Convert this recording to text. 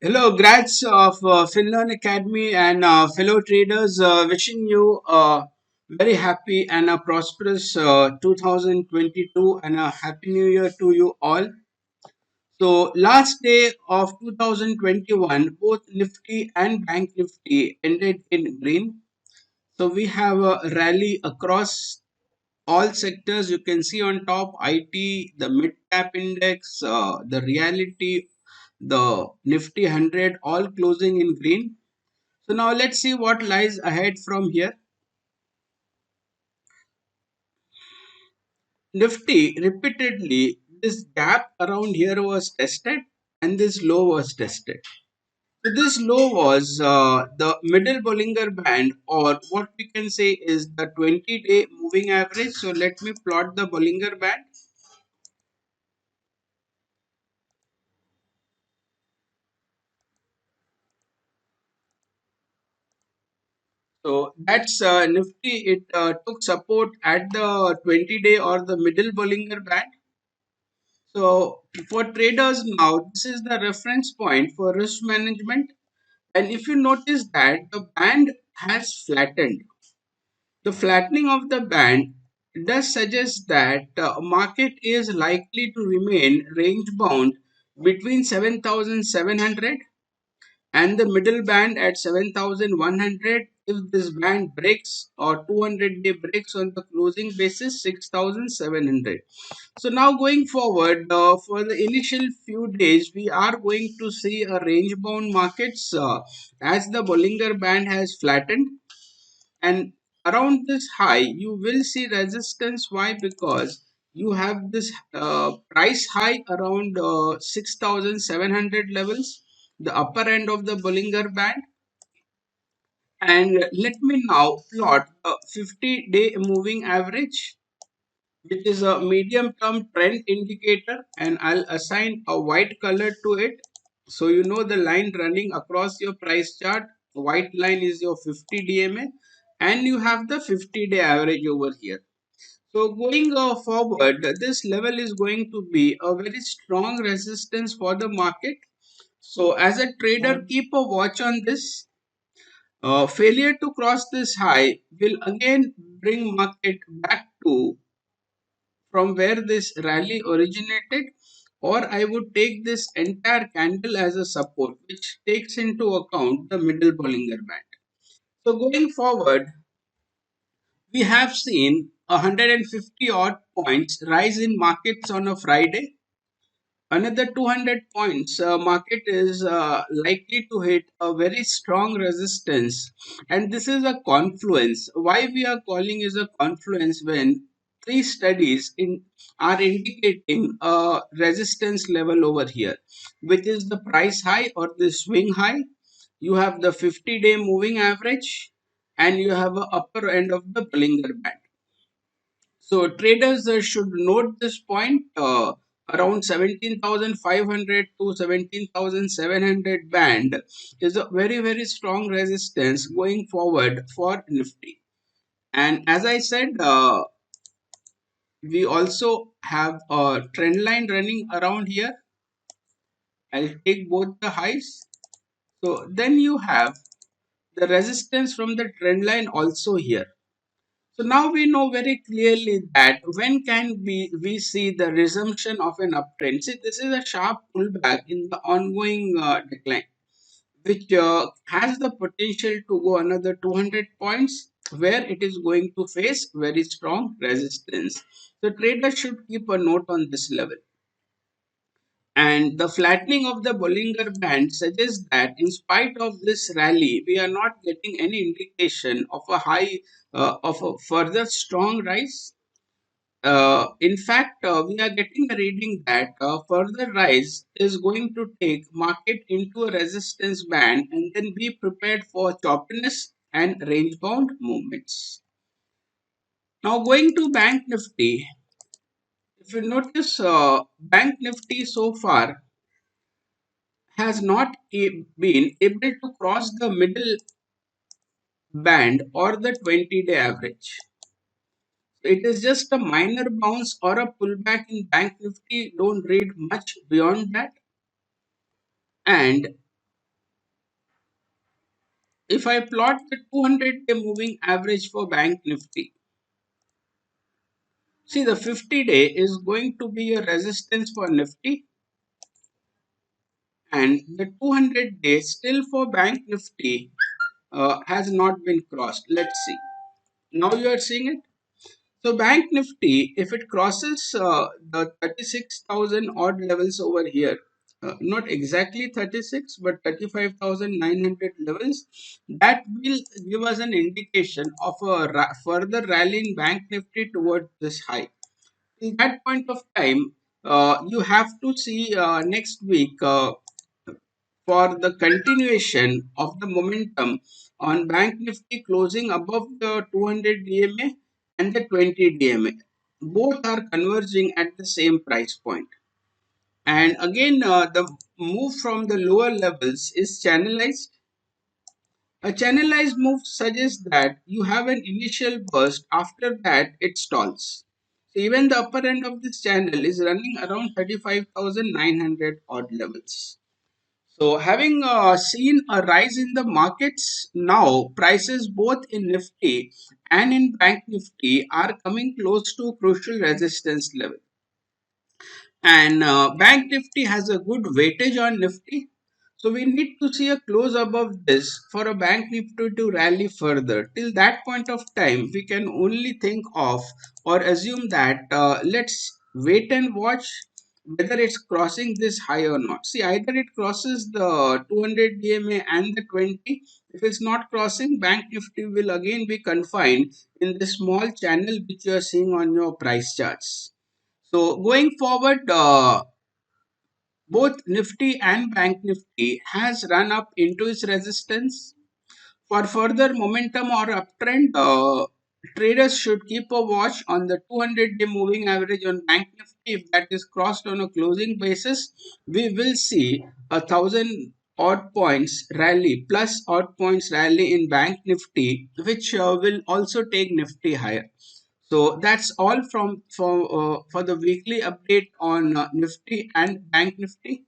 Hello, grads of FinLearn Academy and fellow traders. Wishing you a very happy and a prosperous 2022 and a happy new year to you all. So, last day of 2021, both Nifty and Bank Nifty ended in green. So, we have a rally across all sectors. You can see on top IT, the mid cap index, the reality, the Nifty 100 all closing in green. So now let's see what lies ahead from here. Nifty repeatedly, this gap around here was tested and this low was tested. So this low was the middle Bollinger Band, or what we can say is the 20-day moving average. So let me plot the Bollinger Band. So that's Nifty. It took support at the 20-day or the middle Bollinger Band. So for traders now, this is the reference point for risk management. And if you notice that the band has flattened, the flattening of the band does suggest that the market is likely to remain range bound between 7,700 and the middle band at 7,100. If this band breaks or 200-day breaks on the closing basis, 6,700. So now going forward, for the initial few days, we are going to see a range bound markets as the Bollinger Band has flattened, and around this high you will see resistance. Why? Because you have this price high around 6,700 levels, the upper end of the Bollinger Band. And let me now plot a 50-day moving average, which is a medium term trend indicator, and I'll assign a white color to it. So you know the line running across your price chart, white line is your 50 DMA, and you have the 50-day average over here. So going forward, this level is going to be a very strong resistance for the market. So as a trader, keep a watch on this. Failure to cross this high will again bring market back to from where this rally originated, or I would take this entire candle as a support, which takes into account the middle Bollinger Band. So going forward, we have seen 150 odd points rise in markets on a Friday. Another 200 points market is likely to hit a very strong resistance, and this is a confluence. Why we are calling is a confluence? When three studies are indicating a resistance level over here, which is the price high or the swing high. You have the 50-day moving average, and you have a upper end of the Bollinger Band. So traders should note this point. Around 17,500 to 17,700 band is a very strong resistance going forward for Nifty. And as I said, we also have a trend line running around here. I'll take both the highs. So then you have the resistance from the trend line also here. So now we know very clearly that when can we see the resumption of an uptrend. See, this is a sharp pullback in the ongoing decline, which has the potential to go another 200 points, where it is going to face very strong resistance. So traders should keep a note on this level. And the flattening of the Bollinger Band suggests that, in spite of this rally, we are not getting any indication of a high, of a further strong rise. In fact, we are getting a reading that further rise is going to take market into a resistance band, and then be prepared for choppiness and range bound movements. Now, going to Bank Nifty, if you notice, Bank Nifty so far has not been able to cross the middle band or the 20-day average. It is just a minor bounce or a pullback in Bank Nifty. Don't read much beyond that. And if I plot the 200-day moving average for Bank Nifty, see the 50-day is going to be a resistance for Nifty, and the 200-day still for Bank Nifty has not been crossed. Let's see. Now you are seeing it. So Bank Nifty, if it crosses the 36,000 odd levels over here, not exactly 36, but 35,900 levels, that will give us an indication of a further rally in Bank Nifty towards this high. In that point of time, you have to see next week for the continuation of the momentum on Bank Nifty closing above the 200 DMA and the 20 DMA. Both are converging at the same price point. And again, the move from the lower levels is channelized. A channelized move suggests that you have an initial burst, after that it stalls. So even the upper end of this channel is running around 35,900 odd levels. So, having seen a rise in the markets, now prices both in Nifty and in Bank Nifty are coming close to crucial resistance level. And Bank Nifty has a good weightage on Nifty. So we need to see a close above this for a Bank Nifty to rally further. Till that point of time, we can only think of or assume that let's wait and watch whether it's crossing this high or not. See, either it crosses the 200 DMA and the 20. If it's not crossing, Bank Nifty will again be confined in the small channel which you are seeing on your price charts. So going forward, both Nifty and Bank Nifty has run up into its resistance. For further momentum or uptrend, traders should keep a watch on the 200-day moving average on Bank Nifty. If that is crossed on a closing basis, we will see 1,000 odd points rally plus odd points rally in Bank Nifty, which will also take Nifty higher. So that's all from for the weekly update on Nifty and Bank Nifty.